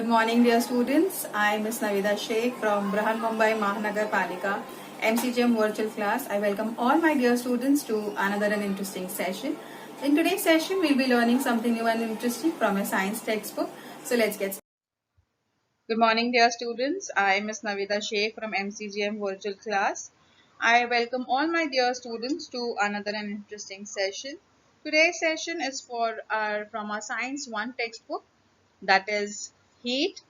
Good morning, dear students. I am Ms. Navida Sheikh from Brahan Mumbai Mahanagar Palika MCGM virtual class. I welcome all my dear students to another and interesting session. In today's session, we'll be learning something new and interesting from a science textbook. So let's get started. Good morning, dear students. I am Ms. Navida Sheikh from MCGM virtual class. I welcome all my dear students to another and interesting session. Today's session is from our Science 1 textbook, that is heat,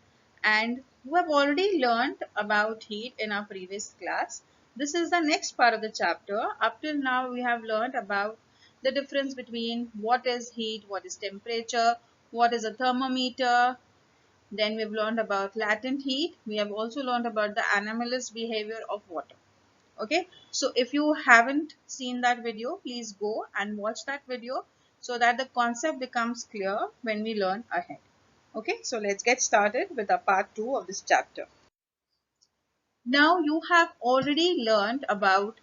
and we have already learned about heat in our previous class. This is the next part of the chapter. Up till now we have learned about the difference between what is heat, what is temperature, what is a thermometer. Then we've learned about latent heat. We have also learned about the anomalous behavior of water. Okay, so if you haven't seen that video, please go and watch that video so that the concept becomes clear when we learn ahead. Okay, so let's get started with the part 2 of this chapter. Now you have already learned about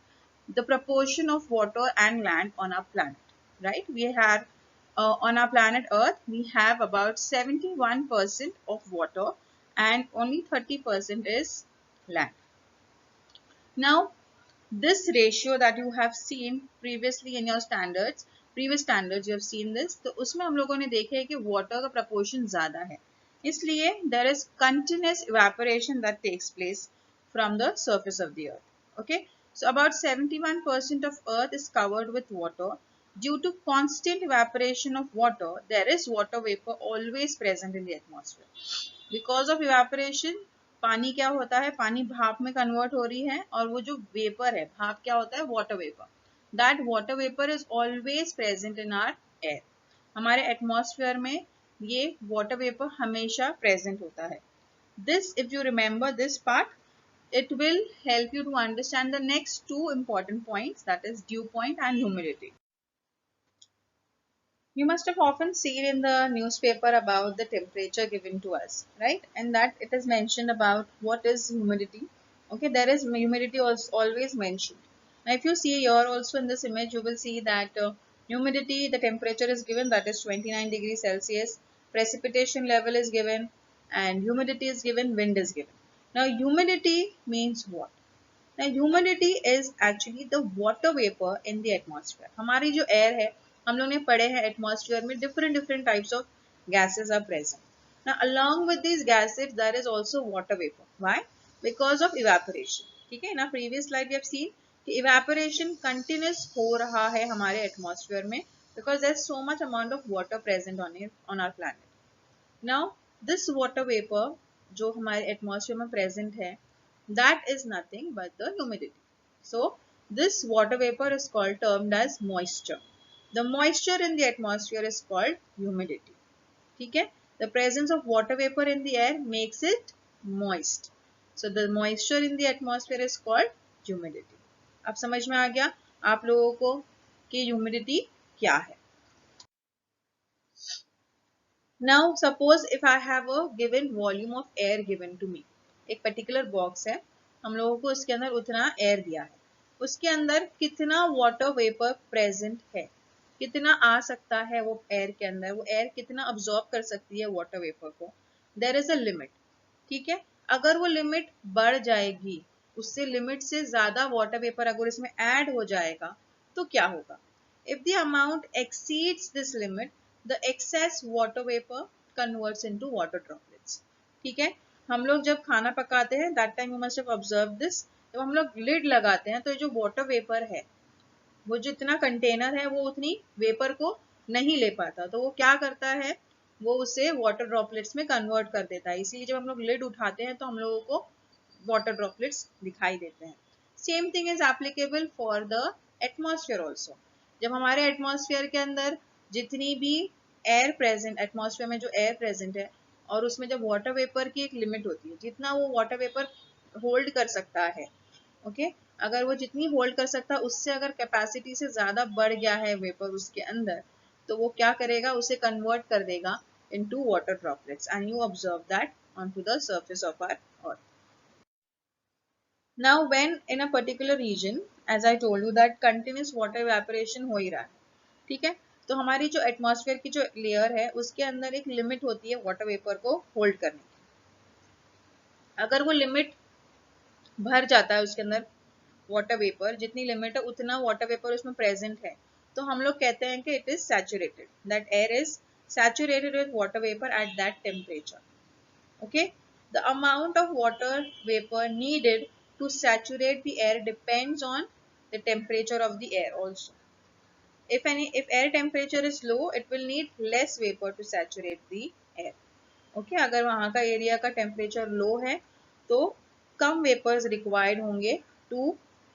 the proportion of water and land on our planet, right? We have on our planet Earth, we have about 71% of water and only 30% is land. Now, this ratio that you have seen previously in your previous standards you have seen this, तो उसमें हम लोगों ने देखे है कि water का proportion ज़्यादा है, इसलिए there is continuous evaporation that takes place from the surface of the earth. Okay, so about 71% of earth is covered with water. Due to constant evaporation of water, there is water vapor always present in the atmosphere. Because of evaporation, पानी क्या होता है, पानी भाप में convert हो रही है और वो जो वेपर है, भाप क्या होता है, water vapour. That water vapour is always present in our air. हमारे एटमॉस्फेयर में ये वाटर वेपर हमेशा प्रेजेंट होता है. This, if you remember this part, it will help you to understand the next two important points, that is dew point and humidity. You must have often seen in the newspaper about the temperature given to us, right? And that it is mentioned about what is humidity. Okay, there is humidity always mentioned. Now, if you see here also in this image, you will see that humidity, the temperature is given, that is 29 degrees Celsius. Precipitation level is given, and humidity is given, wind is given. Now, humidity means what? Now, humidity is actually the water vapor in the atmosphere. हमारी जो air है, हम लोग ने पढ़े हैं atmosphere में different types of gases are present. Now, along with these gases, there is also water vapor. Why? Because of evaporation. ठीक है? In our previous slide, we have seen कि evaporation continuous हो रहा है हमारे atmosphere में because there is so much amount of water present on our planet. Now, this water vapor जो हमारे atmosphere में present है, that is nothing but the humidity. So, this water vapor is termed as moisture. The moisture in the atmosphere is called humidity. ठीक है? The presence of water vapor in the air makes it moist. So, the moisture in the atmosphere is called humidity. अब समझ में आ गया आप लोगों को कि humidity क्या है? Now, suppose if I have a given volume of air given to me. एक particular box है, हम लोगों को उसके अंदर उतना air दिया है. उसके अंदर कितना water vapor present है, कितना आ सकता है वो air के अंदर, वो air कितना absorb कर सकती है water vapor को. There is a limit. ठीक है? अगर वो limit बढ़ जाएगी, उससे limit से ज़्यादा water vapor अगर इसमें add हो जाएगा, तो क्या होगा? If the amount exceeds this limit, the excess water vapor converts into water droplets. ठीक है? हम लोग जब खाना पकाते हैं, that time you must have observed this. जब हम लोग lid लगाते हैं, तो जो water vapor है, वो जितना कंटेनर है, वो उतनी वेपर को नहीं ले पाता, तो वो क्या करता है, वो उसे वाटर ड्रॉपलेट्स में कन्वर्ट कर देता है. इसीलिए जब हम लोग लिड उठाते हैं तो हम लोगों को वाटर ड्रॉपलेट्स दिखाई देते हैं. Same thing is applicable for the atmosphere also. जब हमारे एटमॉस्फेयर के अंदर जितनी भी एयर प्रेजेंट, एटमॉस्फेयर में जो एयर प्रेजेंट है, और उसमें जब वाटर वेपर की एक लिमिट होती है, जितना वो वाटर वेपर होल्ड कर सकता है, ओके, अगर वो जितनी होल्ड कर सकता है उससे अगर कैपेसिटी से ज़्यादा बढ़ गया है वेपर उसके अंदर, तो वो क्या करेगा, उसे कन्वर्ट कर देगा into water droplets and you observe that on to the surface of our earth. Now, when in a particular region, as I told you that continuous water evaporation हो ही रहा है, ठीक है, तो हमारी जो एटमॉस्फेयर की जो लेयर है उसके अंदर एक लिमिट होती है वाटर वेपर को होल्ड करने की. अगर वो लिमिट भर जाता है उसके अंदर, वाटर वेपर जितनी लिमिट है उतना वाटर वेपर उसमें प्रेजेंट है, तो हम लोग कहते हैं कि it is saturated, that air is saturated with water vapour at that temperature. Okay, the amount of water vapor needed to saturate the air depends on the temperature of the air also. If air temperature is low, it will need less vapor to saturate the air. Okay, अगर वहाँ का area का temperature low है तो कम vapours required होंगे to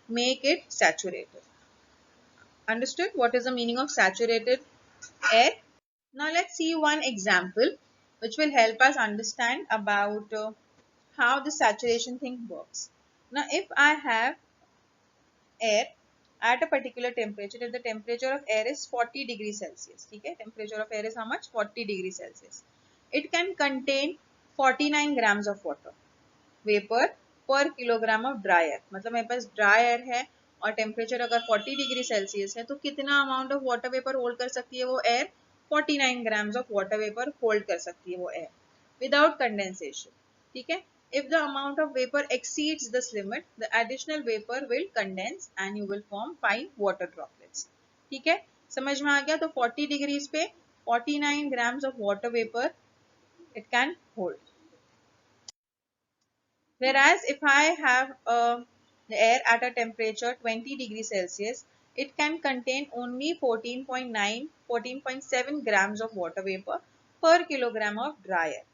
make it saturated. Understood what is the meaning of saturated air? Now let's see one example which will help us understand about how the saturation thing works. Now if I have air at a particular temperature, if the temperature of air is 40 degrees Celsius, okay, temperature of air is how much? 40 degrees Celsius. It can contain 49 grams of water vapour per kilogram of dry air. मतलब मेरे पास dry air है और temperature अगर 40 degree Celsius है तो कितना amount of water vapour hold कर सकती है वो air? 49 grams of water vapour hold कर सकती है वो एयर विदाउट कंडेंसेशन. ठीक है. If the amount of vapor exceeds this limit, the additional vapor will condense and you will form fine water droplets. ठीक है, समझ में आ गया? तो 40 डिग्रीज पे 49 grams of water vapor it can hold. Whereas if I have the air at a temperature 20 degrees Celsius, it can contain only 14.9, 14.7 grams of water vapor per kilogram of dry air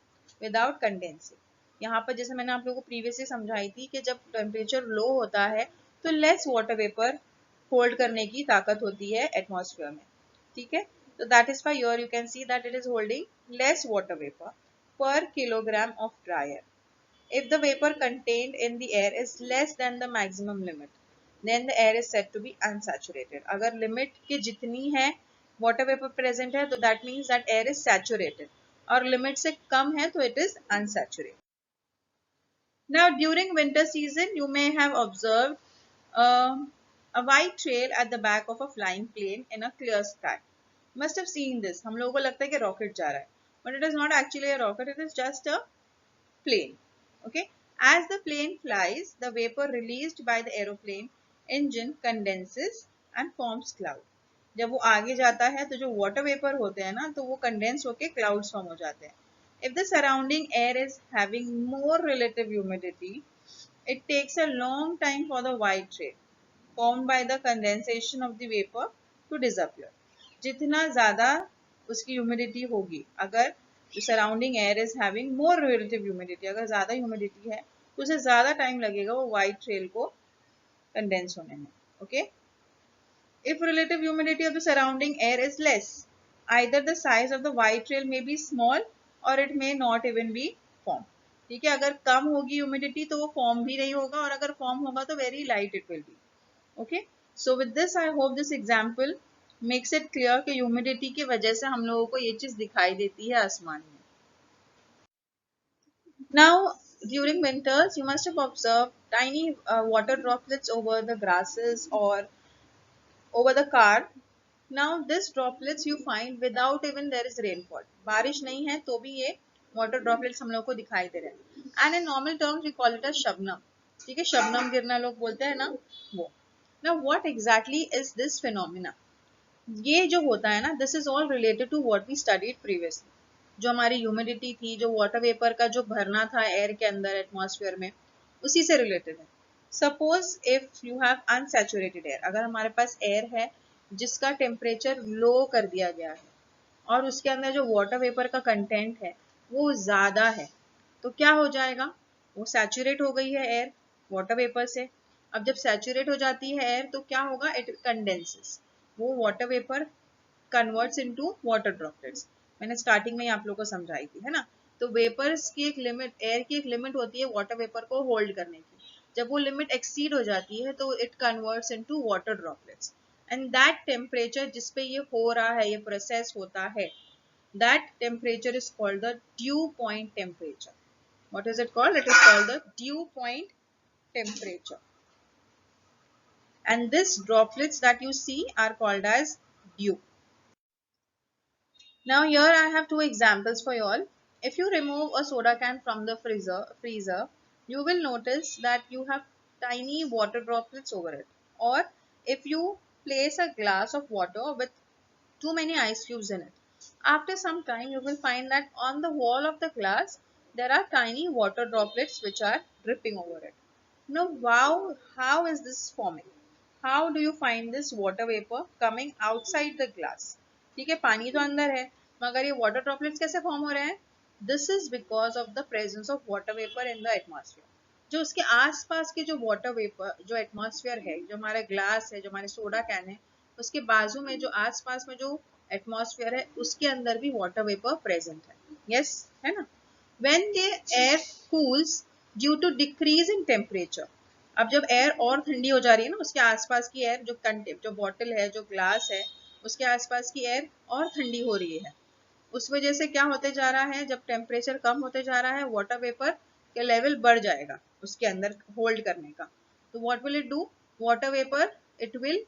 without condensing. यहाँ पर जैसे मैंने आप लोगों को previously समझाई थी कि जब टेम्परेचर लो होता है तो लेस वाटर वेपर होल्ड करने की ताकत होती है एटमॉस्फेयर में. ठीक है, तो that is why your you can see that it is holding less water vapour per kilogram of dry air. If the vapor contained in the air is less than the maximum limit, then the air is said to be unsaturated. अगर limit के जितनी है water vapor present है तो that means that air is saturated. और limit से कम है तो it is unsaturated. Now during winter season you may have observed a white trail at the back of a flying plane in a clear sky. Must have seen this. हम लोगों को लगता है कि रॉकेट जा रहा है, but it is not actually a rocket, it is just a plane. Okay, as the plane flies, the vapor released by the aeroplane engine condenses and forms cloud. जब वो आगे जाता है तो जो water vapor होते हैं ना तो वो condense होके clouds form हो जाते हैं. If the surrounding air is having more relative humidity, it takes a long time for the white trail formed by the condensation of the vapor to disappear. जितना ज़्यादा उसकी ह्यूमिडिटी होगी, अगर surrounding air is having more relative humidity, अगर ज़्यादा humidity है तो उसे ज़्यादा टाइम लगेगा वो वाइट ट्रेल को कंडेंस होने में. Okay, if relative humidity of the surrounding air is less, either the size of the white trail may be small or it may not even be form. ठीक है, अगर कम होगी humidity तो वो form भी नहीं होगा और अगर फॉर्म होगा तो very light it will be. Okay, so with this I hope this example makes it clear कि ह्यूमिडिटी की वजह से हम लोगों को ये चीज दिखाई देती है आसमान में. Now during winters you must have observed tiny water droplets over the grasses or over the car. Now this droplets you find without even there is rainfall. बारिश नहीं है तो भी ये water droplets हम लोग को दिखाई दे रहे हैं. And in normal terms we call it as Shabnam. ठीक है, शबनम गिरना लोग बोलते हैं ना वो. Now what exactly is this phenomena? ये जो होता है ना, this is all related to what we studied previously. जो हमारी ह्यूमिडिटी थी, जो वाटर वेपर का जो भरना था एयर के अंदर एटमॉस्फेयर में, उसी से रिलेटेड है. Suppose if you have unsaturated air, अगर हमारे पास एयर है जिसका टेम्परेचर लो कर दिया गया है और उसके अंदर जो वाटर वेपर का कंटेंट है वो ज़्यादा है, तो क्या हो जाएगा? वो सैचुरेट हो गई है एयर वाटर वेपर से. अब जब सैचुरेट हो जाती है एयर तो क्या होगा? It condenses. वो water vapour converts into water droplets. मैंने स्टार्टिंग में ही आप लोगों को समझाई थी, है ना. तो वेपर्स की एक लिमिट, एयर की एक लिमिट होती है वाटर वेपर को होल्ड करने की. जब वो लिमिट एक्सीड हो जाती है तो it converts into water droplets. And that temperature जिस पे ये हो रहा है, ये प्रोसेस होता है, that temperature is called the dew point temperature. What is it called? It is called the dew point temperature. And these droplets that you see are called as dew. Now here I have two examples for you all. If you remove a soda can from the freezer, you will notice that you have tiny water droplets over it. Or if you place a glass of water with too many ice cubes in it, after some time you will find that on the wall of the glass there are tiny water droplets which are dripping over it. Now, wow, how is this forming? How do you find this water vapor coming outside the glass? ठीक है, पानी तो अंदर है, मगर ये water droplets कैसे form हो रहे हैं? This is because of the presence of water vapor in the atmosphere. जो उसके आसपास के जो water vapor, जो atmosphere है, जो हमारा glass है, जो हमारे soda can है, उसके बाजू में जो आसपास में जो atmosphere है, उसके अंदर भी water vapor present है. Yes, है ना? When the air cools due to decrease in temperature, अब जब एयर और ठंडी हो जा रही है ना, उसके आसपास की एयर जो कंटेन, जो बॉटल है, जो ग्लास है, उसके आसपास की एयर और ठंडी हो रही है, उस वजह से क्या होते जा रहा है, जब टेम्परेचर कम होते जा रहा है, वाटर वेपर का लेवल बढ़ जाएगा उसके अंदर होल्ड करने का. तो what will it do? Water vapour, it will,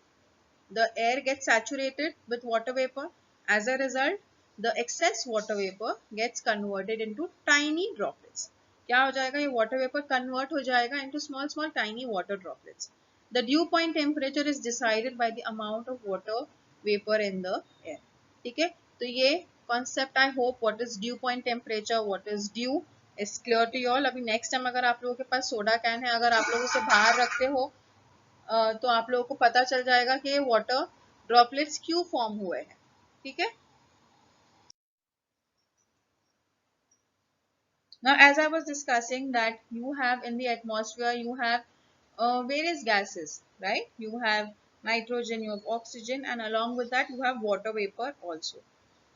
the air gets saturated with water vapor. As a result, the excess water vapor gets converted into tiny droplets. क्या हो जाएगा? ये water vapor convert हो जाएगा into small small tiny water droplets. The dew point temperature is decided by the amount of water vapor in the air. ठीक है, तो ये concept, I hope what is dew point temperature, what is dew is clear to you all. अभी next time अगर आप लोगों के पास soda can है, अगर आप लोग उसे बाहर रखते हो तो आप लोगों को पता चल जाएगा कि वाटर ड्रॉपलेट्स क्यों फॉर्म हुए हैं. ठीक है. Now, as I was discussing that you have in the atmosphere, you have various gases, right? You have nitrogen, you have oxygen, and along with that you have water vapor also.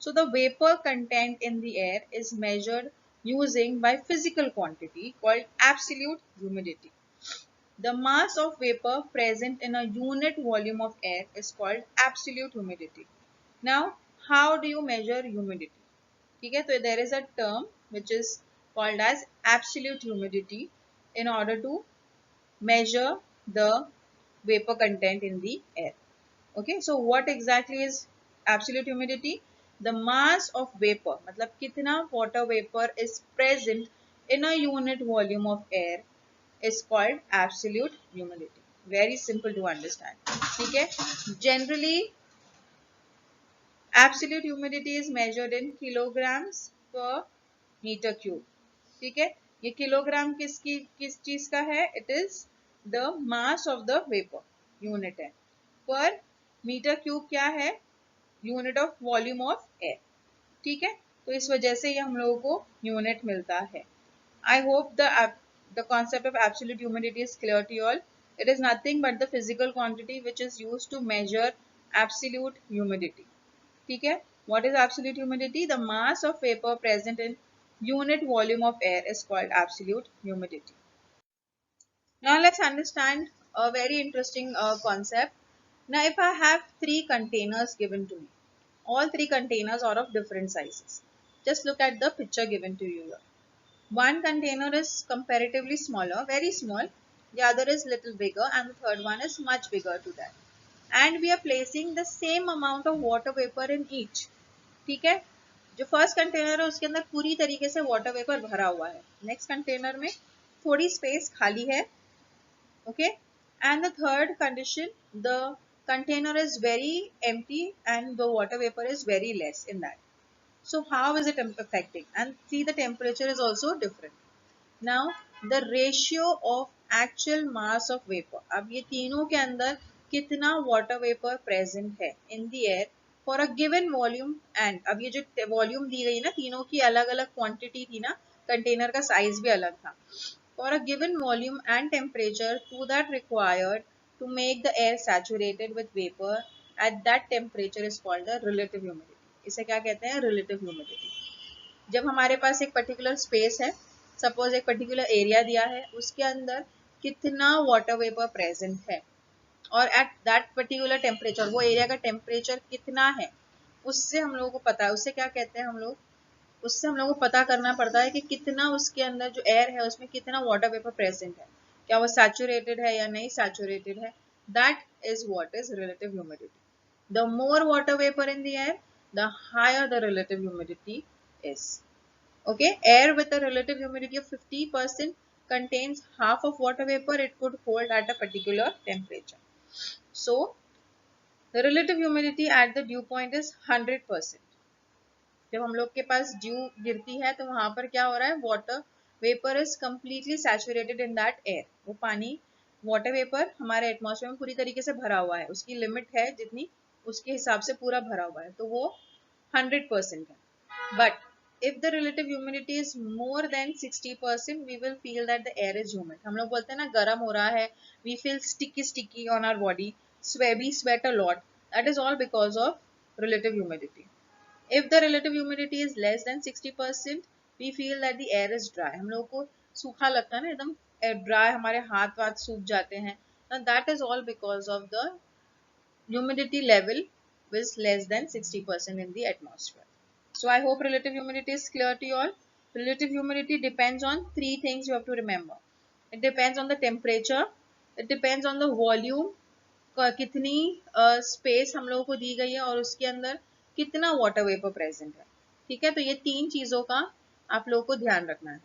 So the vapor content in the air is measured using by physical quantity called absolute humidity. The mass of vapor present in a unit volume of air is called absolute humidity. Now, how do you measure humidity? Okay, so there is a term which is called as absolute humidity in order to measure the vapor content in the air. Okay, so what exactly is absolute humidity? The mass of vapor, मतलब कितना water vapor is present in a unit volume of air is called absolute humidity. Very simple to understand. ठीक है, generally absolute humidity is measured in kilograms per meter cube. ठीक है, ये kilogram किस चीज का है? It is the mass of the vapour unit है. पर मीटर क्यूब क्या है? Unit of volume of air. ठीक है, तो इस वजह से ये हम लोगों को यूनिट मिलता है. I hope the concept of absolute humidity is clear to you all. It is nothing but the physical quantity which is used to measure absolute humidity. ठीक है, what is absolute humidity? The mass of vapor present in unit volume of air is called absolute humidity. Now let's understand a very interesting concept. Now if I have three containers given to me, all three containers are of different sizes. Just look at the picture given to you here. One container is comparatively smaller, very small. The other is little bigger and the third one is much bigger to that. And we are placing the same amount of water vapor in each. ठीक है, जो first container है उसके अंदर पूरी तरीके से water vapour भरा हुआ है. नेक्स्ट कंटेनर में थोड़ी स्पेस खाली है. Okay, and the third condition, the container is very empty and the water vapour is very less in that. So how is it affecting? And see, the temperature is also different. Now, the ratio of actual mass of vapor. अब ये तीनों के अंदर कितना water vapor present है in the air for a given volume, and अब ये जो volume दी गई ना, तीनों की अलग अलग quantity थी ना, container का size भी अलग था. For a given volume and temperature to that required to make the air saturated with vapor at that temperature is called the relative humidity. इसे क्या कहते हैं? Relative humidity. जब हमारे पास एक पर्टिकुलर स्पेस है, सपोज एक पर्टिकुलर एरिया दिया है, उसके अंदर कितना वाटर वेपर प्रेजेंट है और एट दैट पर्टिकुलर टेम्परेचर, वो एरिया का टेम्परेचर कितना है, उससे हम लोगों को पता है. उससे क्या कहते हैं हम लोग? उससे हम लोगों को पता करना पड़ता है कि कितना उसके अंदर जो एयर है उसमें कितना वाटर वेपर प्रेजेंट है, क्या वो सैचुरेटेड है या नहीं सैचुरेटेड है. That is what is relative humidity. The more water vapor in the air, the higher the relative humidity is. Okay, air with a relative humidity of 50% contains half of water vapor it could hold at a particular temperature. So the relative humidity at the dew point is 100%. जब हम लोग के पास due गिरती है तो वहां पर क्या हो रहा है, water vapour is completely saturated in that air. वो पानी वाटर वेपर हमारे एटमॉस्फेयर में पूरी तरीके से भरा हुआ है, उसकी लिमिट है जितनी, उसके हिसाब से पूरा भरा हुआ है, तो वो 100% है. But if the relative humidity is more than 60%, we will feel that the air is humid. हम लोग बोलते हैं ना गर्म हो रहा है, we feel sticky on our body, we sweat a lot. That is all because of relative humidity. If the relative humidity is less than 60%, we feel that the air is dry. हम लोग को सूखा लगता है ना, एकदम dry, हमारे हाथ वाथ सूख जाते हैं. And that is all because of the humidity level is less than 60% in the atmosphere. So I hope relative humidity is clear to you all. Relative humidity depends on three things you have to remember. It depends on the temperature, it depends on the volume, कितनी space हम लोगों को दी गई है और उसके अंदर कितना वाटर वेपर प्रेजेंट है. ठीक है, तो ये तीन चीजों का आप लोगों को ध्यान रखना है.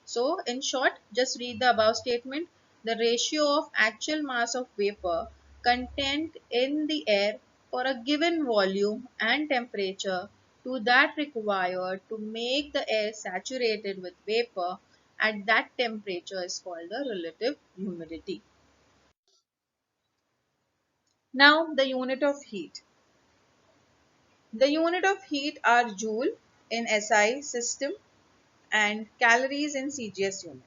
So in short, just read the above statement. The ratio of actual mass of vapor content in the air for a given volume and temperature to that required to make the air saturated with vapor at that temperature is called the relative humidity. Now the unit of heat. The unit of heat are joule in SI system and calories in CGS unit.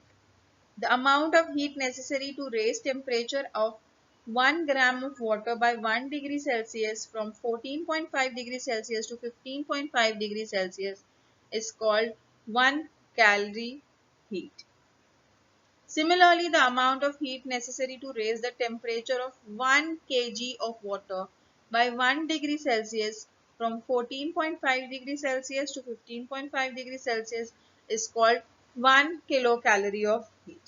The amount of heat necessary to raise temperature of 1 gram of water by 1 degree Celsius from 14.5 degrees Celsius to 15.5 degrees Celsius is called 1 calorie heat. Similarly, the amount of heat necessary to raise the temperature of 1 kg of water by 1 degree Celsius from 14.5 degrees Celsius to 15.5 degrees Celsius is called 1 kilocalorie of heat.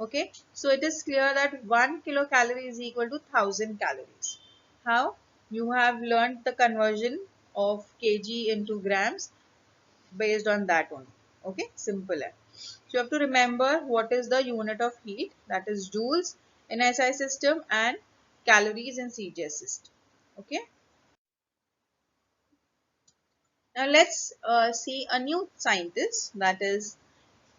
Okay, so it is clear that 1 kilocalorie is equal to 1000 calories. How? You have learned the conversion of kg into grams based on that only. Okay, simple. So you have to remember what is the unit of heat, that is joules in SI system and calories in CGS system. Okay. Now let's see a new scientist, that is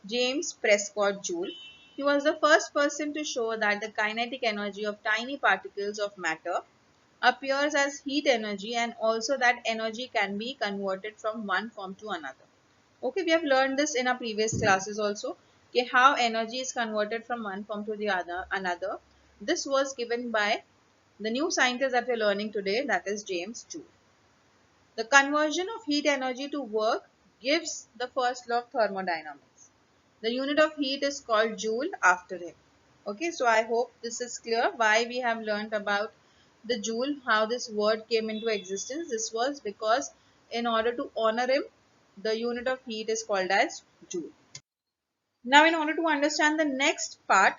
James Prescott Joule. He was the first person to show that the kinetic energy of tiny particles of matter appears as heat energy and also that energy can be converted from one form to another. Okay, we have learned this in our previous classes also. Okay, how energy is converted from one form to the another. This was given by the new scientist that we are learning today, that is James Joule. The conversion of heat energy to work gives the first law of thermodynamics. The unit of heat is called joule after him. Okay, so I hope this is clear why we have learned about the joule, how this word came into existence. This was because in order to honor him, the unit of heat is called as joule. Now, in order to understand the next part,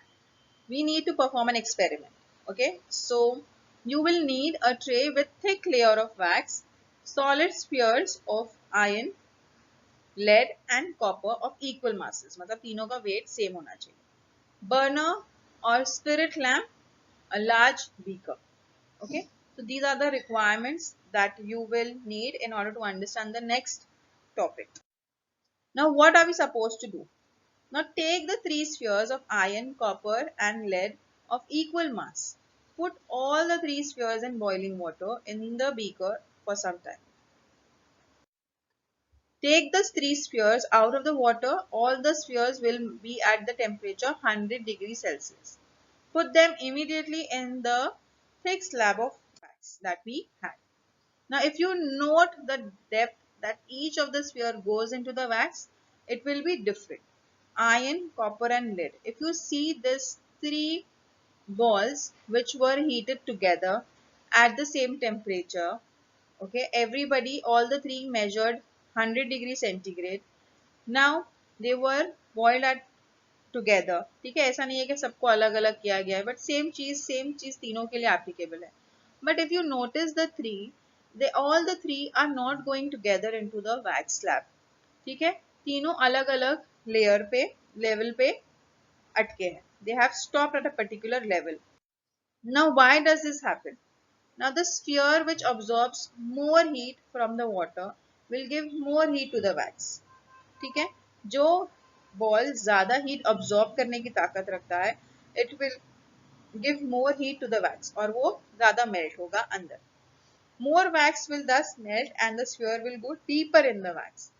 we need to perform an experiment. Okay, so you will need a tray with thick layer of wax, solid spheres of iron, lead and copper of equal masses, मतलब तीनों का weight same होना चाहिए. Burner or spirit lamp, a large beaker. Okay, so these are the requirements that you will need in order to understand the next topic. Now what are we supposed to do? Now take the three spheres of iron, copper and lead of equal mass. Put all the three spheres in boiling water in the beaker for some time. Take the three spheres out of the water. All the spheres will be at the temperature 100 degrees Celsius. Put them immediately in the thick slab of wax that we had. Now if you note the depth that each of the sphere goes into the wax, it will be different. Iron, copper and lead. If you see this three balls which were heated together at the same temperature, okay, everybody, all the three measured 100 degrees centigrade. Now they were boiled at together. ठीक है, ऐसा नहीं है कि सबको अलग अलग किया गया है, but same चीज तीनों के लिए applicable है. But if you notice the three, they all the three are not going together into the wax slab. ठीक है, तीनों अलग अलग लेयर पे, लेवल पे अटके हैं. They have stopped at a particular level. Now why does this happen? Now the sphere which absorbs more heat from the water will give more heat to the wax. ठीक है, जो ball ज्यादा heat absorb करने की ताकत रखता है, it will give more heat to the wax और वो ज्यादा मेल्ट होगा अंदर. More wax will thus melt and the sphere will go deeper in the wax.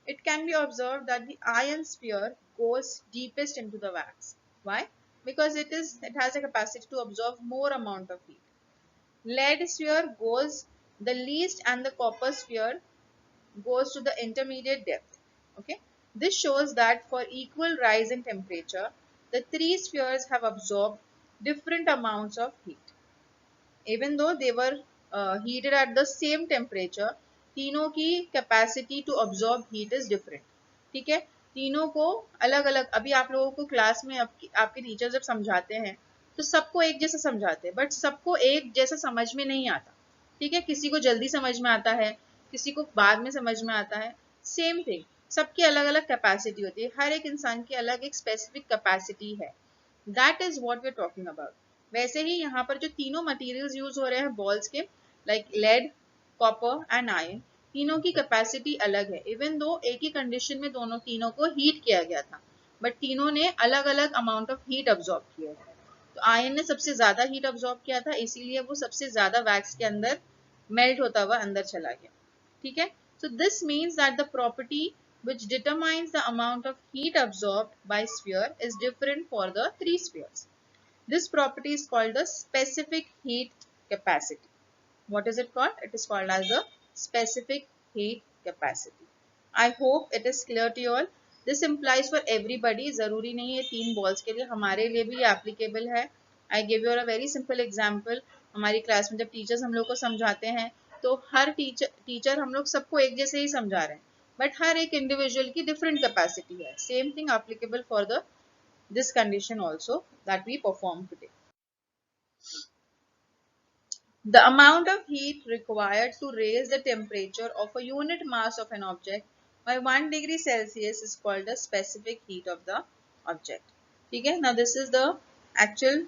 It can be observed that the iron sphere goes deepest into the wax. Why? Because it has a capacity to absorb more amount of heat. Lead sphere goes the least and the copper sphere goes to the intermediate depth. Okay, this shows that for equal rise in temperature, the three spheres have absorbed different amounts of heat. Even though they were heated at the same temperature, तीनों की capacity to absorb heat is different. ठीक है, तीनों को अलग अलग. अभी आप लोगों को क्लास में आपके टीचर जब समझाते हैं तो सबको एक जैसा समझाते हैं, बट सबको एक जैसा समझ में नहीं आता. ठीक है, किसी को जल्दी समझ में आता है, किसी को बाद में समझ में आता है. सेम थिंग, सबकी अलग अलग कैपेसिटी होती है, हर एक इंसान की अलग एक स्पेसिफिक कैपेसिटी है. That is what we are talking about. वैसे ही यहाँ पर जो तीनों मटेरियल्स यूज हो रहे हैं बॉल्स के, like lead, copper and iron, तीनों की कैपेसिटी अलग है. इवन दो एक ही कंडीशन में दोनों तीनों को हीट किया गया था, बट तीनों ने अलग अलग अमाउंट ऑफ हीट अब्सॉर्ब किया है. तो आयरन ने सबसे ज्यादा हीट अब्सॉर्ब किया था, इसीलिए वो सबसे ज्यादा वैक्स के अंदर मेल्ट होता हुआ अंदर चला गया. ठीक है, so this means that the property which determines the amount of heat absorbed by sphere is different for the three spheres. This property is called the specific heat capacity. What is it called? It is called as the specific heat capacity. I hope it is clear to you all. This implies for everybody. जरूरी नहीं है तीन balls के लिए, हमारे लिए भी applicable है. I give you a very simple example. हमारी क्लास में जब टीचर्स हम लोग को समझाते हैं तो हर टीचर हम लोग सबको एक जैसे ही समझा रहे हैं, बट हर एक इंडिविजुअल की डिफरेंट कैपेसिटी है. Same thing applicable for the this condition also that we perform today. The amount of heat required to raise the temperature of a unit mass of an object by 1 degree Celsius is called the specific heat of the object. Okay, now this is the actual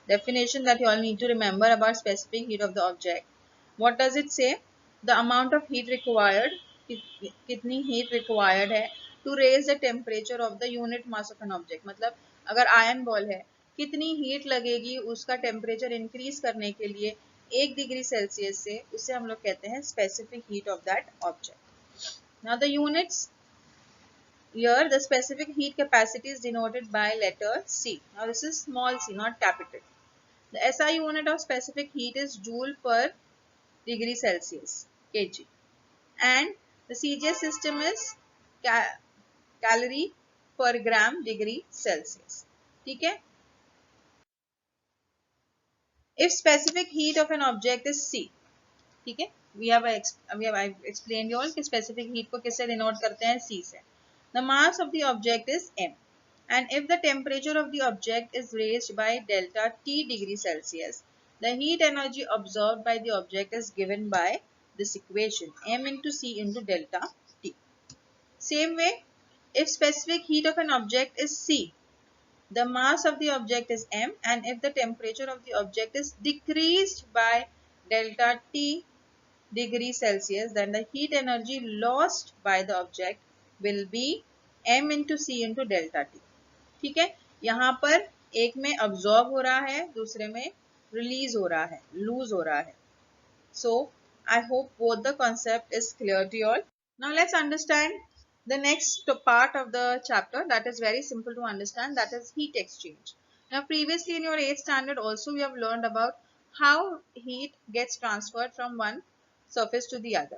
definition that you all need to remember about specific heat of the object. What does it say? The amount of heat required, कितनी heat required है to raise the temperature of the unit mass of an object. मतलब अगर ion ball है, कितनी heat लगेगी उसका temperature increase करने के लिए 1 डिग्री सेल्सियस से, उसे हम लोग कहते हैं specific heat of that object. Now the units here, the specific heat capacity is denoted by letter C. Now this is small c, not capital. The SI unit of specific heat is joule per degree Celsius, kg, and the CGS system is calorie per gram degree Celsius. ठीक है, if specific heat of an object is C, ठीक है, we have explained you all कि specific heat को किससे denote करते हैं, C से. The mass of the object is m, and if the temperature of the object is raised by delta T degree Celsius, the heat energy absorbed by the object is given by this equation, m into C into delta T. Same way, if specific heat of an object is C, the mass of the object is m, and if the temperature of the object is decreased by delta T degree Celsius, then the heat energy lost by the object will be m into C into delta T. ठीक है, यहाँ पर एक में absorb हो रहा है, दूसरे में release हो रहा है, lose हो रहा है. So I hope both the concept is clear to you all. Now let's understand the next part of the chapter that is very simple to understand, that is heat exchange. Now previously in your 8th standard also we have learned about how heat gets transferred from one surface to the other.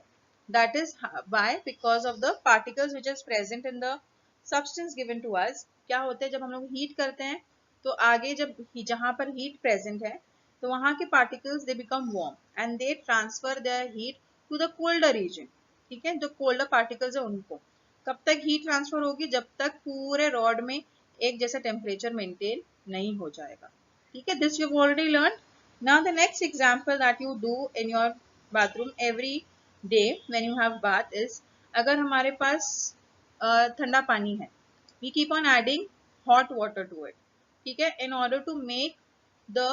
That is why, because of the particles which is present in the substance given to us. क्या होता है जब हम लोग heat करते हैं तो आगे जब जहां पर हीट प्रेजेंट है तो वहां के particles they become warm and they transfer their heat to the colder region. ठीक है, जो कोल्डर पार्टिकल्स है उनको कब तक हीट ट्रांसफर होगी, जब तक पूरे रॉड में एक जैसा टेम्परेचर मेंटेन नहीं हो जाएगा. ठीक है, this you already learn. Now the next example that you do in your bathroom every day when you have bath is, अगर हमारे पास ठंडा पानी है, we keep on adding hot water to it. ठीक है, in order to make the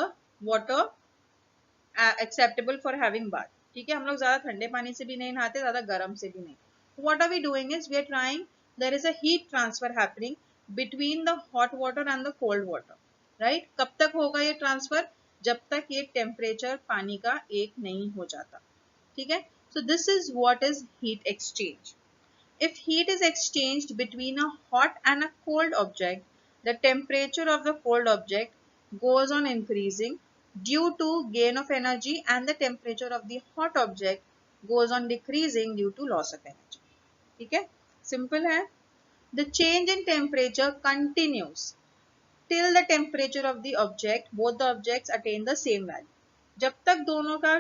water acceptable for having bath. ठीक है, हम लोग ज्यादा ठंडे पानी से भी नहीं नहाते, ज्यादा गर्म से भी नहीं. What are we doing is we are trying, there is a heat transfer happening between the hot water and the cold water, right? कब तक होगा ये ट्रांसफर? जब तक ये टेम्परेचर पानी का एक नहीं हो जाता. ठीक है, so this is what is heat exchange. If heat is exchanged between a hot and a cold object, the temperature of the cold object goes on increasing due to gain of energy, and the temperature of the hot object goes on decreasing due to loss of energy. ठीक है, simple है. The change in temperature continues till the temperature of the object, both the objects attain the same value. जब तक दोनों का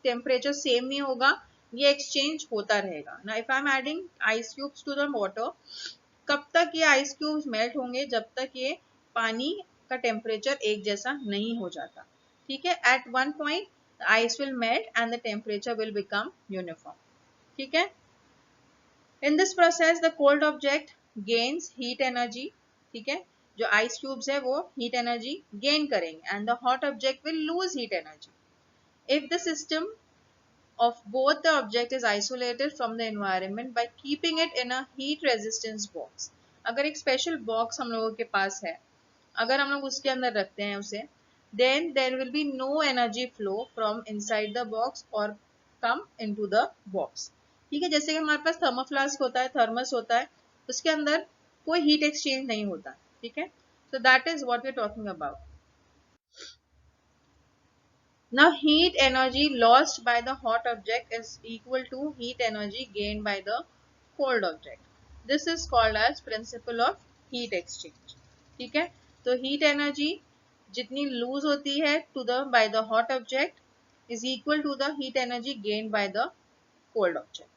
temperature same नहीं होगा, ये एक्सचेंज होता रहेगा. ना if I am adding ice cubes to the water, कब तक ये आइस क्यूब्स मेल्ट होंगे? जब तक ये पानी का टेम्परेचर एक जैसा नहीं हो जाता. ठीक है, at one point ice will melt and the temperature will become uniform. ठीक है, in this process the cold object gains heat energy. ठीक है, जो आइस क्यूब्स है वो हीट एनर्जी गेन करेंगे and the hot object will lose heat energy. If the system of both the object is isolated from the environment by keeping it in a heat resistance box, अगर एक special box हम लोगों के पास है, अगर हम लोग उसके अंदर रखते हैं उसे, then there will be no energy flow from inside the box or come into the box. ठीक है, जैसे कि हमारे पास थर्मोफ्लास्क होता है, थर्मस होता है, उसके अंदर कोई हीट एक्सचेंज नहीं होता. ठीक है, so that is what we are talking about. Now heat energy lost by the hot object is equal to heat energy gained by the cold object. This is called as principle of heat exchange. ठीक है, तो heat energy जितनी lose होती है to the by the hot object is equal to the heat energy gained by the cold object.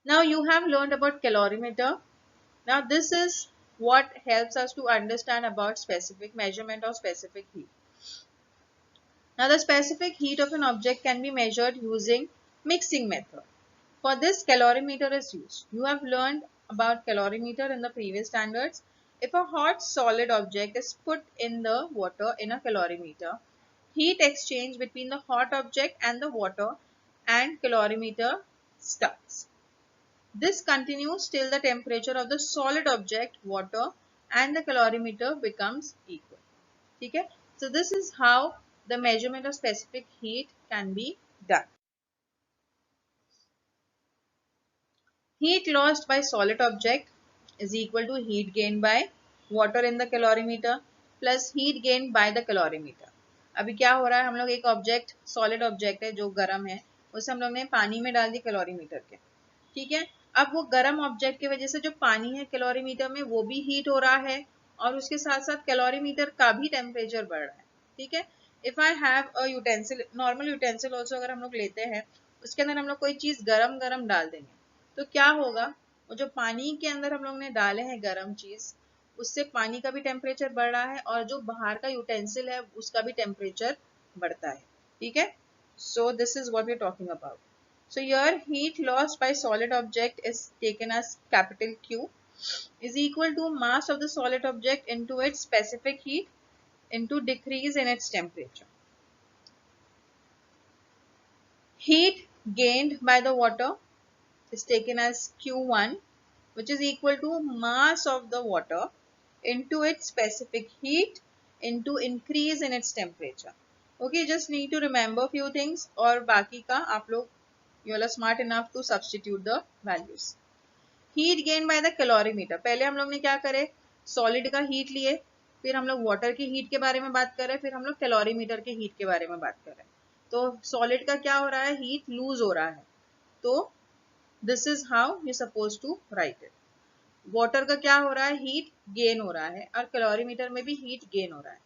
Now you have learned about calorimeter. Now this is what helps us to understand about specific measurement of specific heat. Now the specific heat of an object can be measured using mixing method. For this, calorimeter is used. You have learned about calorimeter in the previous standards. If a hot solid object is put in the water in a calorimeter, heat exchange between the hot object and the water and calorimeter starts. This continues till the temperature of the solid object, water, and the calorimeter becomes equal. Okay? So this is how the measurement of specific heat can be done. Heat lost by solid object is equal to heat gained by water in the calorimeter plus heat gained by the calorimeter. अभी क्या हो रहा है, हम लोग एक object, solid object है जो गर्म है, उसे हम लोग ने पानी में डाल दी कैलोरीमीटर के. ठीक है, अब वो गर्म ऑब्जेक्ट की वजह से जो पानी है कैलोरीमीटर में वो भी हीट हो रहा है और उसके साथ साथ कैलोरीमीटर का भी टेम्परेचर बढ़ रहा है. ठीक है, if I have a utensil, normal utensil also अगर हम लोग लेते हैं, उसके अंदर हम लोग कोई चीज गरम गरम डाल देंगे, तो क्या होगा, वो जो पानी के अंदर हम लोग ने डाले हैं गरम चीज, उससे पानी का भी टेम्परेचर बढ़ रहा है और जो बाहर का यूटेंसिल है उसका भी टेम्परेचर बढ़ता है. ठीक है, so this is what we are talking about. So here heat lost by solid object is taken as capital Q is equal to mass of the solid object into its specific heat into decrease in its temperature. Heat gained by the water is taken as Q1, which is equal to mass of the water into its specific heat into increase in its temperature. Okay, just need to remember few things और बाकी का आप लोग you are smart enough to substitute the values. Heat gained by the calorimeter. पहले हम लोग ने क्या करे, सॉलिड का हीट लिए, फिर हम लोग वाटर की हीट के बारे में बात कर रहे हैं, फिर हम लोग कैलोरीमीटर के हीट के बारे में बात कर रहे हैं. तो सॉलिड का क्या हो रहा है, हीट लूज हो रहा है, तो this is how you suppose to write it. Water का क्या हो रहा है, हीट गेन हो रहा है और कैलोरीमीटर में भी हीट गेन हो रहा है.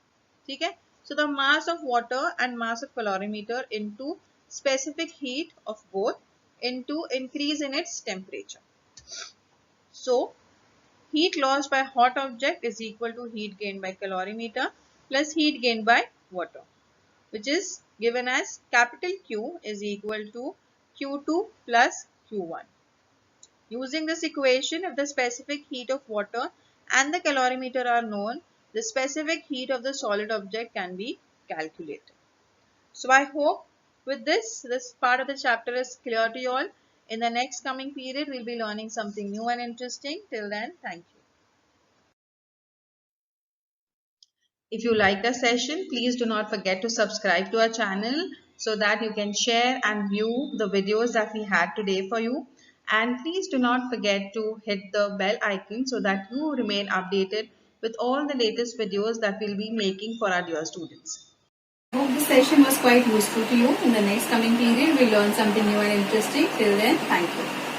ठीक है, so the mass of water and mass of calorimeter into specific heat of both into increase in its temperature. So heat lost by hot object is equal to heat gained by calorimeter plus heat gained by water, which is given as capital Q is equal to Q2 plus Q1. Using this equation, if the specific heat of water and the calorimeter are known, the specific heat of the solid object can be calculated. So I hope with this part of the chapter is clear to you all. In the next coming period, we'll be learning something new and interesting. Till then, thank you. If you like the session, please do not forget to subscribe to our channel so that you can share and view the videos that we had today for you. And please do not forget to hit the bell icon so that you remain updated with all the latest videos that we'll be making for our dear students. I hope this session was quite useful to you. In the next coming period, we'll learn something new and interesting. Till then, thank you.